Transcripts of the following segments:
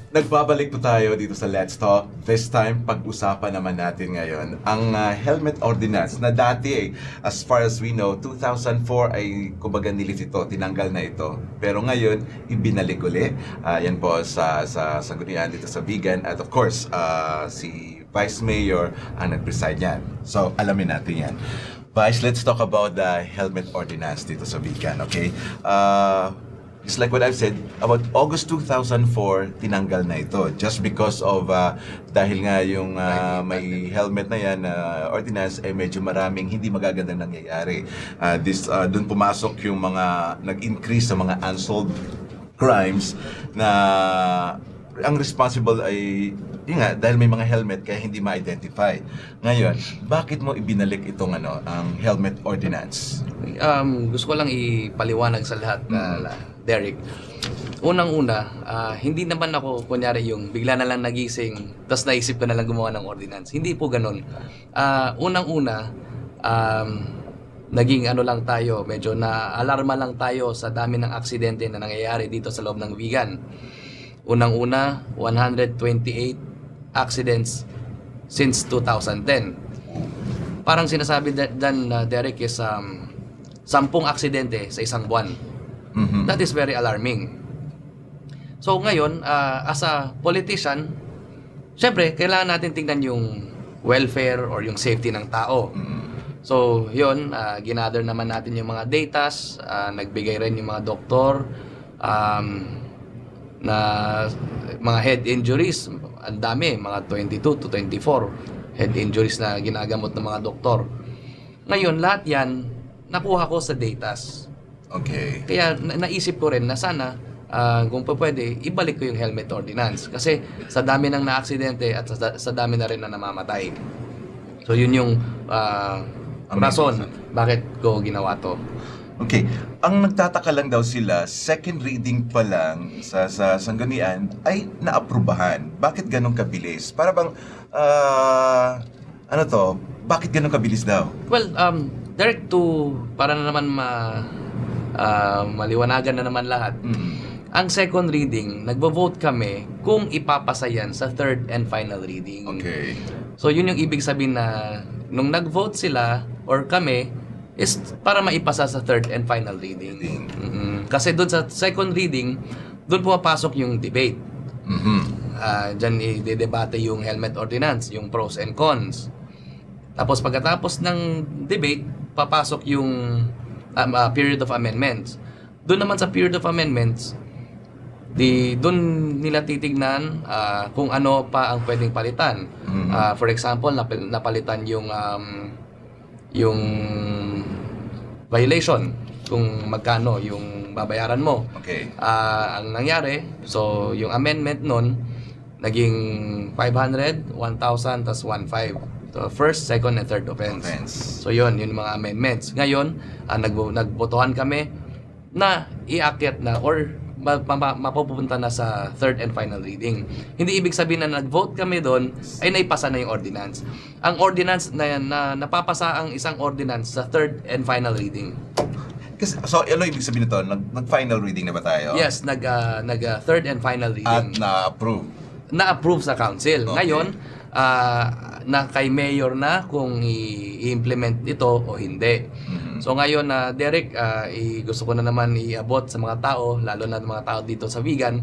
Nagbabalik po tayo dito sa Let's Talk. This time, pag-usapan naman natin ngayon ang helmet ordinance na dati, as far as we know, 2004 ay kumbaga nilis ito, tinanggal na ito. Pero ngayon, ibinalik uli. Yan po sa sanggunian dito sa Vigan. At of course, si Vice Mayor ang nag-preside yan. So, alamin natin yan. Vice, let's talk about the helmet ordinance dito sa Vigan, okay? Just like what I've said, about August 2004, tinanggal na ito. Just because of, dahil nga yung may helmet na yan, ordinance, medyo maraming hindi magagandang nangyayari. Doon pumasok yung mga, nag-increase sa mga unsolved crimes na ang responsible ay, yun nga, dahil may mga helmet kaya hindi ma-identify. Ngayon, bakit mo ibinalik itong ang helmet ordinance? Gusto ko lang ipaliwanag sa lahat, Derek. Unang-una, hindi naman ako, kunyari yung bigla na lang nagising, tapos naisip ko na lang gumawa ng ordinance. Hindi po ganun. Unang-una, naging lang tayo, medyo na-alarma lang tayo sa dami ng aksidente na nangyayari dito sa loob ng Vigan. Unang-una, 128 accidents since 2010. Parang sinasabi dan Derek is 10 aksidente sa isang buwan. Mm-hmm. That is very alarming. So ngayon, as a politician, syempre, kailangan natin tingnan yung welfare or yung safety ng tao. Mm-hmm. So yun, ginather naman natin yung mga datas, nagbigay rin yung mga doktor, na mga head injuries, ang dami, mga 22 to 24 head injuries na ginagamot ng mga doktor. Ngayon, lahat yan, nakuha ko sa datas. Okay. Kaya naisip ko rin na sana, kung pwede, ibalik ko yung helmet ordinance. Kasi sa dami ng na-aksidente at sa dami na rin na namamatay. So yun yung rason bakit ko ginawa to. Okay. Ang nagtataka lang daw sila, second reading pa lang sa sanggunian ay naaprubahan. Bakit ganun kabilis? Para bang, bakit ganun kabilis daw? Well, direct to, para na naman maliwanagan na naman lahat. Mm-hmm. Ang second reading, nagvo-vote kami kung ipapasa yan sa third and final reading. Okay. So yun yung ibig sabihin na nung nag-vote sila or kami, is para maipasa sa third and final reading. Mm-hmm. Kasi doon sa second reading, doon pumapasok yung debate. Mm-hmm. Diyan i-debate yung helmet ordinance, yung pros and cons. Tapos pagkatapos ng debate, papasok yung period of amendments. Doon naman sa period of amendments, doon nila titignan kung ano pa ang pwedeng palitan. Mm-hmm. For example, napalitan yung violation, kung magkano yung babayaran mo. Okay. Ang nangyari, so yung amendment nun, naging 500, 1,000, tas 1,500. So, first, second, and third offense. So yun mga amendments. Ngayon, nagbotohan kami na iakyat na or mapupunta na sa third and final reading. Hindi ibig sabihin na nag-vote kami doon ay naipasa na yung ordinance. Ang ordinance na napapasa ang isang ordinance sa third and final reading. So, ano ibig sabihin nito? Nag-final reading na ba tayo? Yes, third and final reading. At na-approve? Na-approve sa council. Okay. Ngayon, na kay mayor na kung i-implement ito o hindi. Mm-hmm. So ngayon Derek, gusto ko na naman iabot sa mga tao, lalo na mga tao dito sa Vigan,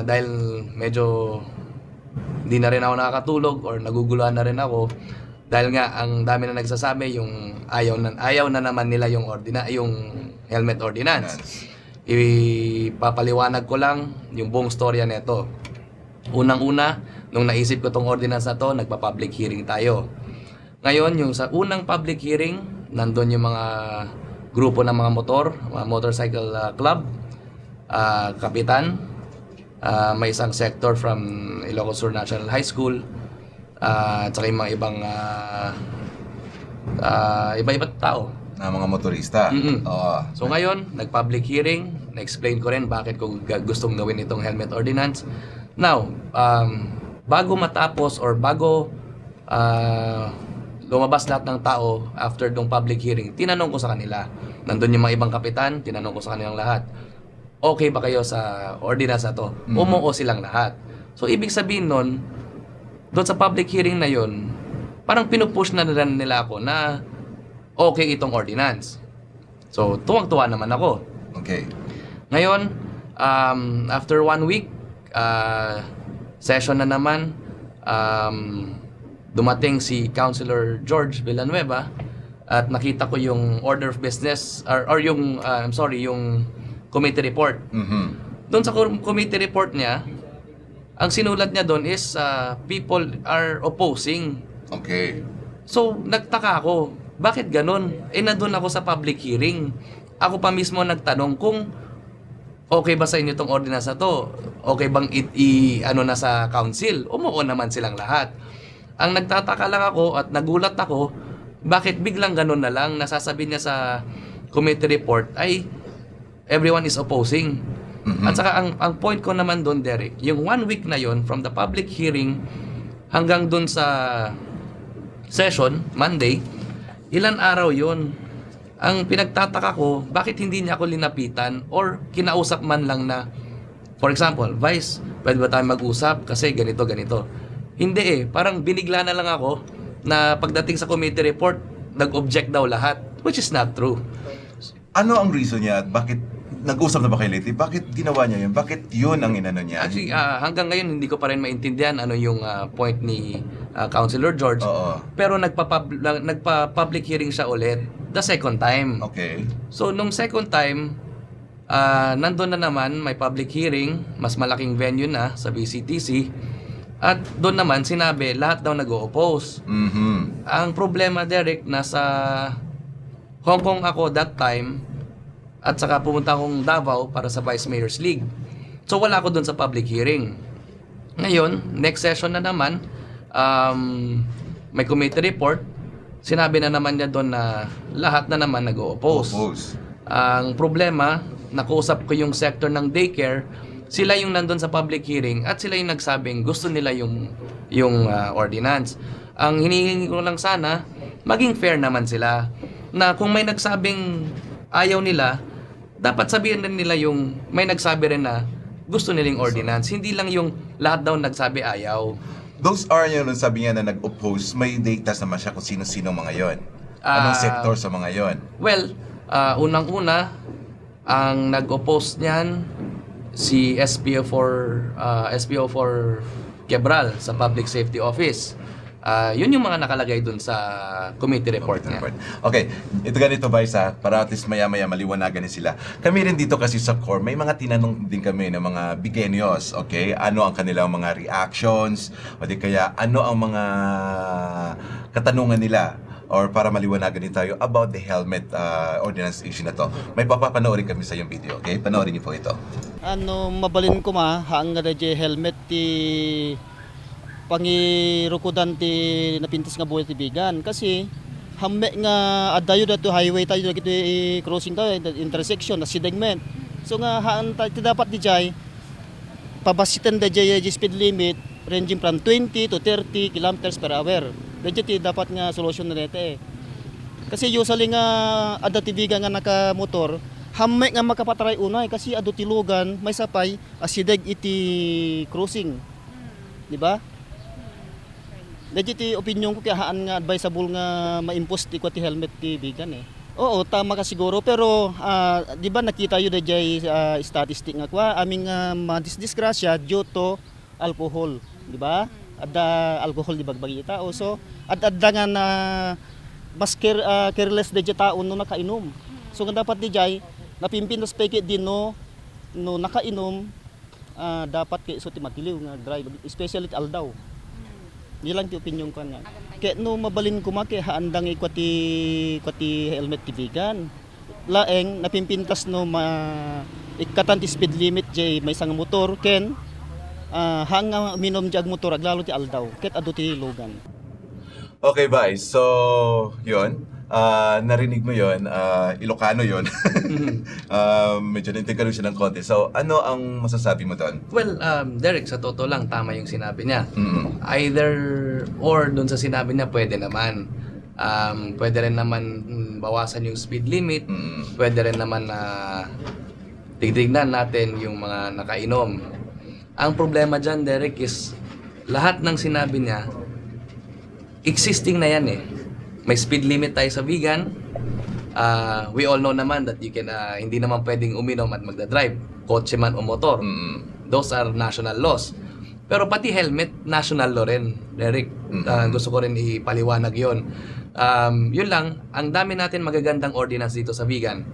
dahil medyo hindi na rin ako nakakatulog or naguguluhan na rin ako dahil nga ang dami na nagsasabi yung ayaw na naman nila yung helmet ordinance. Ipapaliwanag ko lang yung buong storya nito. Unang-una, nung naisip ko tong ordinance na to, nagpa-public hearing tayo. Ngayon, yung sa unang public hearing, nandun yung mga grupo ng mga motorcycle club, kapitan, may isang sector from Ilocos Sur National High School, at saka yung mga ibang iba-ibang tao. Na mga motorista. Mm-hmm. Oo. So ngayon, nag-public hearing, na-explain ko rin bakit ko gustong gawin itong helmet ordinance. Now, bago matapos or bago lumabas lahat ng tao after dong public hearing, tinanong ko sa kanila. Nandun yung mga ibang kapitan, tinanong ko sa kanilang lahat. okay ba kayo sa ordinance na to? Umuo silang lahat. So, ibig sabihin nun, doon sa public hearing na yon, parang pinupush na nila ako na okay itong ordinance. So, tuwang-tuwa naman ako. Okay. Ngayon, after 1 week, session na naman, dumating si Councilor George Villanueva at nakita ko yung order of business or yung yung committee report. Doon sa committee report niya, ang sinulat niya doon is people are opposing. Okay. So, nagtaka ako, bakit ganun? Nandun ako sa public hearing. Ako pa mismo nagtanong kung okay ba sa inyo itong ordinance na to? Okay bang na sa council? Umuo naman silang lahat. Ang nagtataka lang ako at nagulat ako, bakit biglang ganun na lang nasasabi niya sa committee report ay everyone is opposing. At saka ang point ko naman doon, Derek, yung 1 week na yon from the public hearing hanggang doon sa session, Monday, ilan araw yon. Ang pinagtataka ko, bakit hindi niya ako linapitan or kinausap man lang na, for example, Vice, pwede ba tayo mag-usap kasi ganito. Hindi parang binigla na lang ako na pagdating sa committee report, nag-object daw lahat, which is not true. Ano ang reason niya at bakit nag-usap na ba kayo lately? Bakit ginawa niya yun? Bakit yun ang inano niya? Actually, hanggang ngayon hindi ko pa rin maintindihan ano yung point ni Councilor George. Oo. Pero nagpa-public hearing siya ulit the second time. Okay. So, nung second time, nandun na naman, may public hearing, mas malaking venue na sa BCTC. At doon naman, sinabi, lahat daw nag-o-oppose. Ang problema, Derek, nasa Hong Kong ako that time, at saka pumunta akong Davao para sa Vice Mayor's League. So, wala ako doon sa public hearing. Ngayon, next session na naman, may committee report. Sinabi na naman niya doon na lahat na naman nag-o-oppose. Ang problema, nakuusap ko yung sector ng daycare, sila yung nandun sa public hearing at sila yung nagsabing gusto nila yung ordinance. Ang hinihingi ko lang sana, maging fair naman sila. Na kung may nagsabing ayaw nila, dapat sabihin rin nila yung may nagsabi rin na gusto nilang ordinance. Hindi lang yung lahat daw nagsabi ayaw. Those are yun, sabi niya na nag-oppose, may data naman siya kung sino-sino mga yon. Anong sector sa mga yon? Well, unang-una, ang nag-oppose niyan, si SPO4 Quebral sa Public Safety Office. Yun yung mga nakalagay dun sa committee report niya. Okay, ito ganito Vice para at least maya-maya maliwanagan ni sila. Kami rin dito kasi sa core, may mga tinanong din kami ng mga bigenyos, okay? Ano ang kanilang mga reactions, o di kaya ano ang mga katanungan nila or para maliwanagan din tayo about the helmet ordinance issue na to. May papapanoorin kami sa yung video, okay? Panoorin niyo po ito. Mabalin ko haang nga helmet ti pangirukudan ti napintas nga buhay ti bigan kasi hamme nga adayo dato highway tayo dito crossing tayo intersection na segment so nga haan tayo dapat di jay pabasitan da jay speed limit ranging from 20 to 30 kilometers per hour dadyo ti dapat nga solution na dito kasi usually nga ada ti bigan nga naka motor hamme nga makapatry unay kasi ado ti lugan may sapay asideg iti crossing di ba? Dahil ti opinion ko kaya haan nga advisable nga ma-impose ti kwa ti helmet ti bigan Oo, tama ka siguro pero di ba nakita yun dahil statistic nga kwa aming madisgrasya due to alcohol, di ba? Ada alcohol di bagbagi tao. So adda nga na mas careless dahil tao no nakainom. So nga dapat di jay napimpin na speke din no nakainom dapat kay so ti magiliw nga drive especially aldaw. Nilang ti opinion ko nga. Kaya no mabalin ko kaya haandang ikwati helmet ti bigan. Laeng napimpintas no ikatan ti speed limit jay may sang motor ken hanga minom jag motor aglalo ti aldaw. Ket adu ti lugan. Okay, bye. So, yun. Narinig mo yun. Ilocano yun. Medyo nintigan siya ng konti. So, ano ang masasabi mo doon? Well, Derek, sa totoo lang, tama yung sinabi niya. Either or dun sa sinabi niya, pwede naman. Pwede rin naman bawasan yung speed limit. Pwede rin naman titignan natin yung mga nakainom. Ang problema dyan, Derek, is lahat ng sinabi niya, existing na yan eh. May speed limit tayo sa vegan. We all know naman that you can, hindi naman pwedeng uminom at magdadrive, kotse man o motor. Those are national laws. Pero pati helmet, national law rin, Derek. Gusto ko rin ipaliwanag yun. Yun lang, ang dami natin magagandang ordinance dito sa vegan.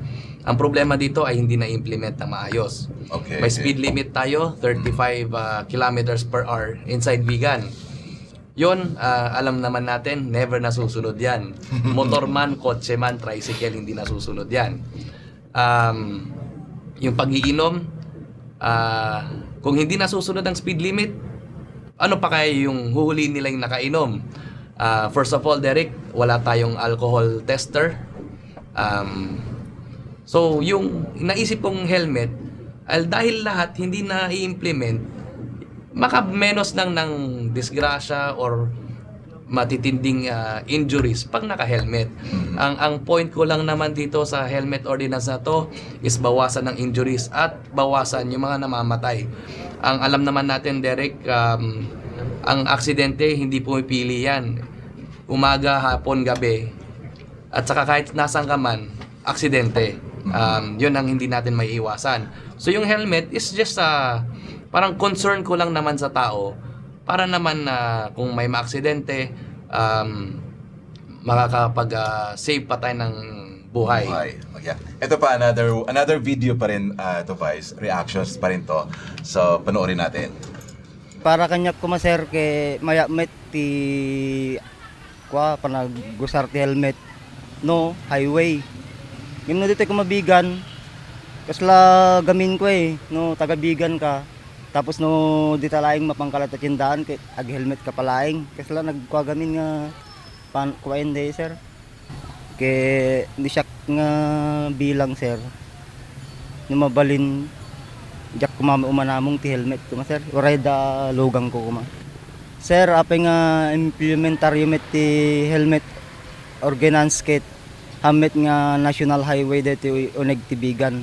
Ang problema dito ay hindi na-implement na maayos. Okay, May speed limit tayo, 35 kilometers per hour inside vegan. Yun, alam naman natin, never nasusunod yan. Motor man, kotse man, tricycle, hindi nasusunod yan. Yung pag-iinom, kung hindi nasusunod ang speed limit, ano pa kaya yung huhulihin nila yung nakainom? First of all, Derek, wala tayong alcohol tester. So, yung naisip kong helmet, dahil lahat hindi na i-implement, makamenos lang ng disgrasya or matitinding injuries pag naka-helmet. Ang point ko lang naman dito sa helmet ordinance na to is bawasan ng injuries at bawasan yung mga namamatay. Ang alam naman natin, Derek, ang aksidente hindi pumipili yan. Umaga, hapon, gabi. At saka kahit nasan ka man, aksidente. Yun ang hindi natin may iwasan. So yung helmet is just parang concern ko lang naman sa tao para naman kung may maaksidente, makakapag-save pa tayo ng buhay. Yeah. Ito pa, another video pa rin to Vice. Reactions pa rin to. So, panoorin natin. Para kanyak ko maser ke maya met ti kwa panagusar ti helmet no highway ngem no dito ko mabigan kasla gamin ko no tagabigan ka tapos no dita laing mapangkalat at tindaan ke ag helmet ka palaing kasla nagkwa gamin nga kuwain day sir ke di siya nga bilang sir no mabalin jak kumama umanamong ti helmet kuma sir oray da logang ko kuma sir apay nga implementaryo met ti helmet ordinance ket hamet nga national highway dito uneg ti bigan.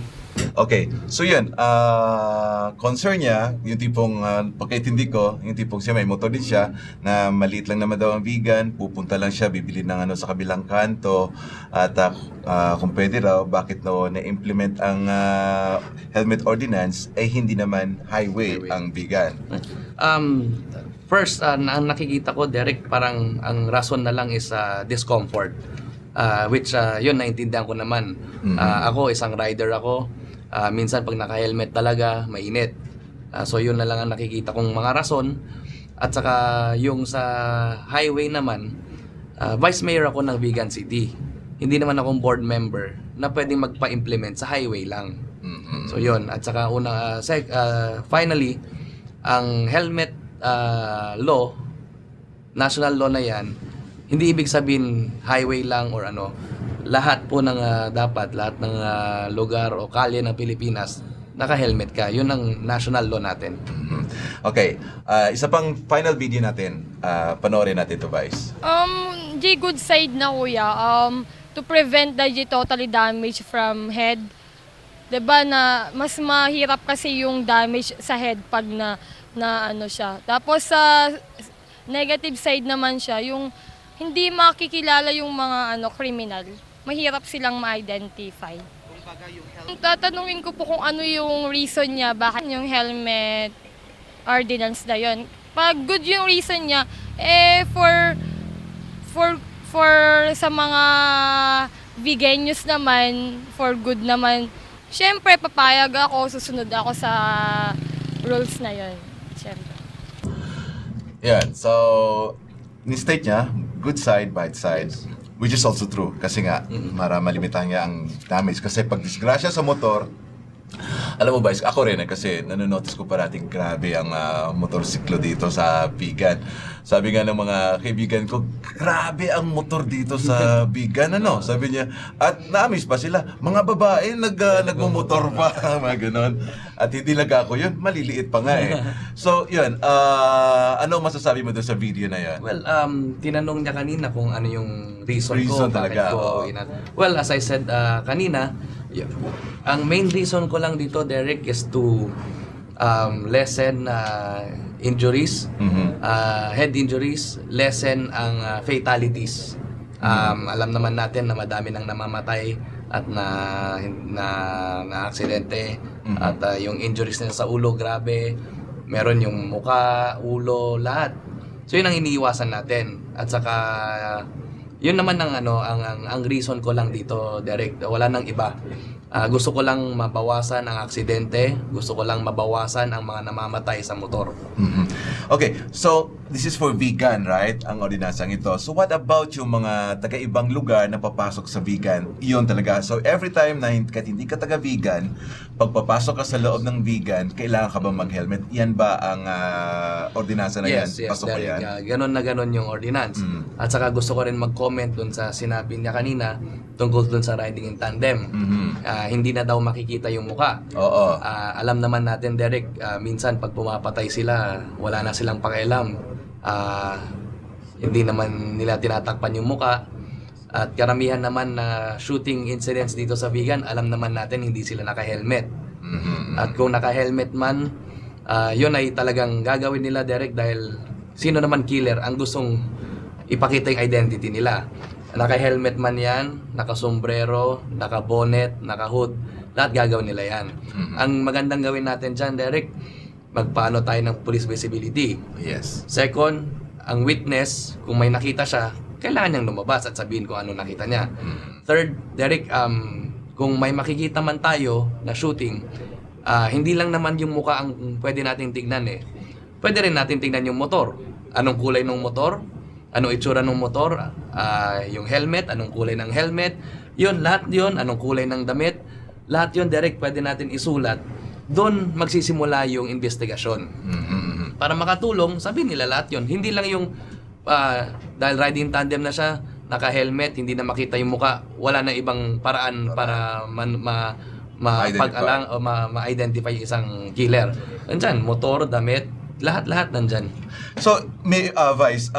Okay, so yun, concern niya, yung tipong, pagkaintindi ko, yung tipong siya may motor din siya, na maliit lang naman daw ang vegan, pupunta lang siya, bibili ng sa kabilang kanto, at kung pwede raw, bakit na-implement ang helmet ordinance, hindi naman highway ang vegan. First, ang nakikita ko, Derek, parang ang rason na lang is discomfort. Which, yun, naintindihan ko naman. Ako, isang rider ako. Minsan pag naka-helmet talaga, mainit. So yun na lang ang nakikita kong mga rason. At saka yung sa highway naman, Vice Mayor ako ng Vigan City. Hindi naman akong board member na pwedeng magpa-implement sa highway lang. So yun. At saka finally, ang helmet law, national law na yan, hindi ibig sabihin highway lang or ano. Lahat po ng lahat ng lugar o kalye ng Pilipinas, naka-helmet ka. Yun ang national law natin. Okay, isa pang final video natin. Panoorin natin to, Vice. Good side na kuya, to prevent the totally damage from head. 'Di ba na mas mahirap kasi yung damage sa head pag na ano siya. Tapos sa negative side naman siya, yung hindi makikilala yung mga criminal. Mahirap silang ma-identify. Tatanungin ko po kung ano yung reason niya, bakit yung helmet ordinance na yun. Pag good yung reason niya, for sa mga veganos naman, for good naman, syempre papayag ako, susunod ako sa rules na yun. Syempre. Yan, so, ni-state niya, good side, bad side. Which is also true kasi nga para malimitahan niya ang damage kasi pag disgrasya sa motor, alam mo ba, ako rin kasi nanonotice ko parating grabe ang motorsiklo dito sa Bigan. Sabi nga ng mga kaibigan ko, grabe ang motor dito sa Bigan, ano? Sabi niya, at na-amaze pa sila, mga babae nagmumotor pa, mga ganon. At hindi lang ako yun, maliliit pa nga eh. So, yun, ano masasabi mo doon sa video na yan? Well, tinanong niya kanina kung ano yung reason Reason ko bakit talaga, ko oo. Well, as I said kanina, ang main reason ko lang dito, Derek, is to lessen injuries, head injuries, lessen ang fatalities. Alam naman natin na madami nang namamatay at na aksidente, at yung injuries nila sa ulo, grabe. Meron yung muka, ulo, lahat. So yun ang iniiwasan natin. At saka yun naman ang reason ko lang dito, Derek. Wala nang iba. Gusto ko lang mabawasan ang aksidente, gusto ko lang mabawasan ang mga namamatay sa motor. Okay, so this is for vegan, right? Ang ordinansang ito. So what about yung mga taga-ibang lugar na papasok sa vegan? Iyon talaga. So every time na hindi ka taga-vegan, pagpapasok ka sa loob ng vegan, kailangan ka ba mag-helmet? Yan ba ang ordinansa na yan? Yes, Pasok ko Derek. yan? Ganon na ganon yung ordinance. At saka gusto ko rin mag-comment dun sa sinabi niya kanina tungkol dun sa riding in tandem. Hindi na daw makikita yung muka. Oo. Alam naman natin, Derek, minsan pag pumapatay sila, wala na silang pakialam. Hindi naman nila tinatakpan yung muka. At karamihan naman na shooting incidents dito sa vegan, alam naman natin hindi sila naka-helmet. At kung naka-helmet man, yun ay talagang gagawin nila, Derek, dahil sino naman killer ang gustong ipakita yung identity nila. Naka-helmet man yan, naka-sombrero, naka-bonnet, naka-hood, lahat gagawin nila yan. Ang magandang gawin natin dyan, Derek, magpaano tayo ng police visibility. Yes. Second, ang witness, kung may nakita siya, kailangan niyang lumabas at sabihin kung ano nakita niya. Third, Derek, kung may makikita man tayo na shooting, hindi lang naman yung mukha ang pwede nating tignan eh. Pwede rin natin tignan yung motor. Anong kulay ng motor? Anong itsura ng motor? Yung helmet, anong kulay ng helmet? Yun, lahat yun. Anong kulay ng damit? Lahat yun, Derek, pwede natin isulat. Doon magsisimula yung investigasyon. Para makatulong, sabihin nila lahat yun. Hindi lang yung dahil riding tandem na siya, naka-helmet, hindi na makita yung muka, wala na ibang paraan para ma-pag-alang o ma-identify yung isang killer. Nandyan, motor, damit, lahat nandyan. So, may Vice,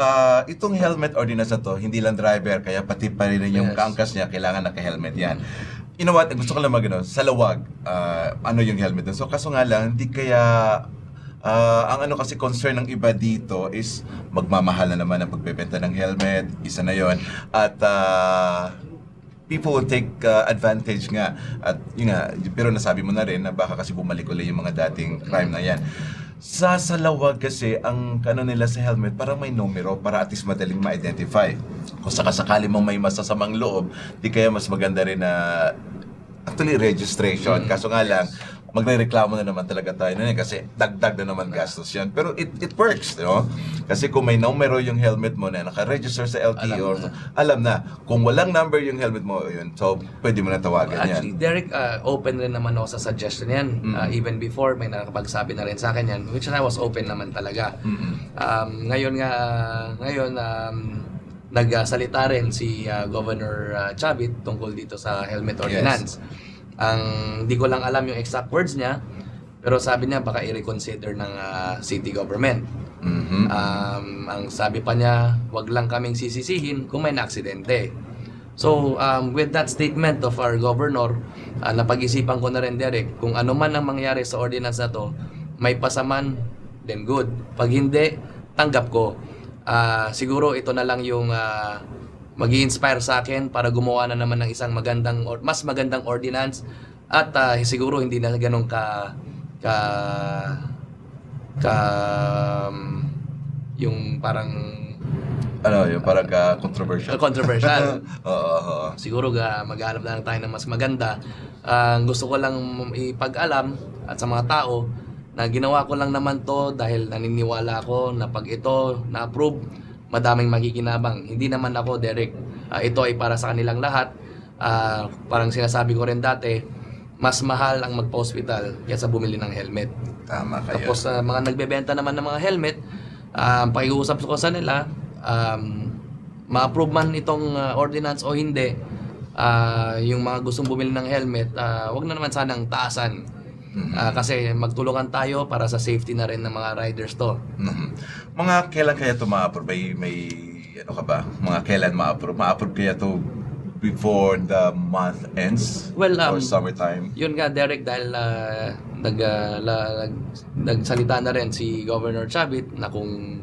itong helmet ordinance na to, hindi lang driver, kaya pati pa rin yung Yes. kaangkas niya, kailangan naka-helmet yan. You know what, gusto ko lang sa lawag, ano yung helmet dun. So, kaso nga lang, hindi kaya, ang ano kasi concern ng iba dito is, magmamahal na naman ang pagbebenta ng helmet, isa na yon. At, people will take advantage nga. At yun nga, pero nasabi mo na rin na baka kasi bumalik ulit yung mga dating crime na yan. Sa lawag kasi, ang ano nila sa helmet, parang may numero para at least madaling ma-identify. Kung sakasakali mong may masasamang loob, di kaya mas maganda rin na actually registration. Kaso nga lang, magre-reklamo na naman talaga tayo na kasi dagdag na naman gastos yan. Pero it works, no? Kasi kung may numero yung helmet mo na naka-register sa LTO, alam na. Kung walang number yung helmet mo, yun, so pwede mo na tawagan yan. Actually, Derek, open rin naman ako sa suggestion yan. Even before, may nakapagsabi na rin sa akin yan, which I was open naman talaga. Ngayon, nagsalita rin si Governor Chavit tungkol dito sa helmet ordinance. Hindi ko lang alam yung exact words niya, pero sabi niya baka i-reconsider ng city government. Ang sabi pa niya, wag lang kaming sisisihin kung may na-aksidente. So, with that statement of our governor, napag-isipan ko na rin, Derek, kung ano man ang mangyari sa ordinance na to, may pasaman, then good. Pag hindi, tanggap ko. Siguro ito na lang yung mag-i-inspire sa akin para gumawa na naman ng isang mas magandang ordinance, at siguro hindi na ganun yung parang Yung parang controversial. controversial. Oo. Siguro maghanap na lang tayo ng mas maganda. Gusto ko lang ipag-alam at sa mga tao na ginawa ko lang naman to dahil naniniwala ako na pag ito na-approve, madaming makikinabang. Hindi naman ako, Derek. Ito ay para sa kanilang lahat. Parang sinasabi ko rin dati, mas mahal ang magpa-hospital kaysa bumili ng helmet. Tama kayo. Tapos mga nagbebenta naman ng mga helmet, pakiusap ko sa nila, ma-approve man itong ordinance o hindi, yung mga gustong bumili ng helmet, wag na naman sanang taasan. Kasi magtulungan tayo para sa safety na rin ng mga riders to. Mga kailan kaya ito ma-approve? May Ano ka ba? Mga kailan ma-approve? Ma-approve kaya to before the month ends? Well, or summertime? Yun nga, Derek, dahil nagsalita na rin si Governor Chavit na kung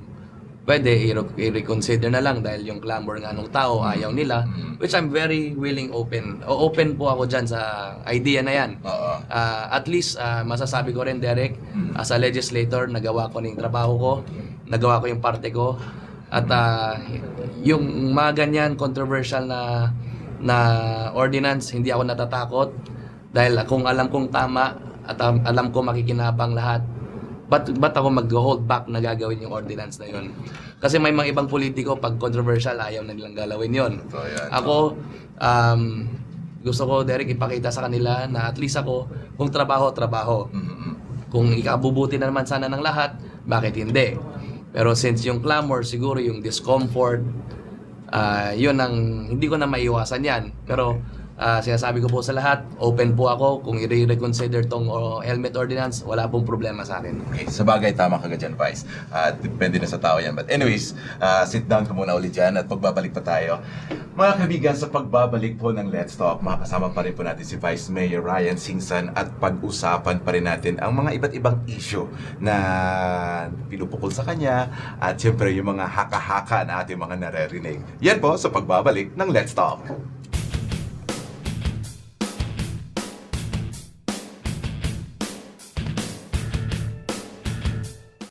pwede, i-reconsider na lang dahil yung clamor nga nung tao, ayaw nila, which I'm very willing open po ako dyan sa idea na yan. Oo. At least, masasabi ko rin, Derek, as a legislator, nagawa ko ng trabaho ko, nagawa ko yung parte ko, at yung mga ganyan controversial na ordinance, hindi ako natatakot dahil kung alam kong tama at alam ko makikinabang lahat, ba't ako mag-hold back na gagawin yung ordinance na yun? Kasi may mga ibang politiko, pag controversial, ayaw na nilang galawin yun. Totoo yan. Ako, gusto ko, Derek, ipakita sa kanila na at least ako, kung trabaho. Kung ikabubuti na naman sana ng lahat, bakit hindi? Pero since yung clamor, siguro yung discomfort, yun ang, hindi ko na maiwasan yan. Pero sinasabi ko po sa lahat, open po ako. Kung i-reconsider tong helmet ordinance, wala pong problema sa akin. Okay, sa bagay, tama ka dyan, Vice. Depende na sa tao yan. But anyways, sit down ka muna ulit dyan at pagbabalik pa tayo. Mga kaibigan, sa pagbabalik po ng Let's Talk, makakasama pa rin po natin si Vice Mayor Ryan Singson at pag-usapan pa rin natin ang mga iba't ibang issue na pinupukol sa kanya at siyempre yung mga haka-haka na ating mga naririnig. Yan po sa pagbabalik ng Let's Talk.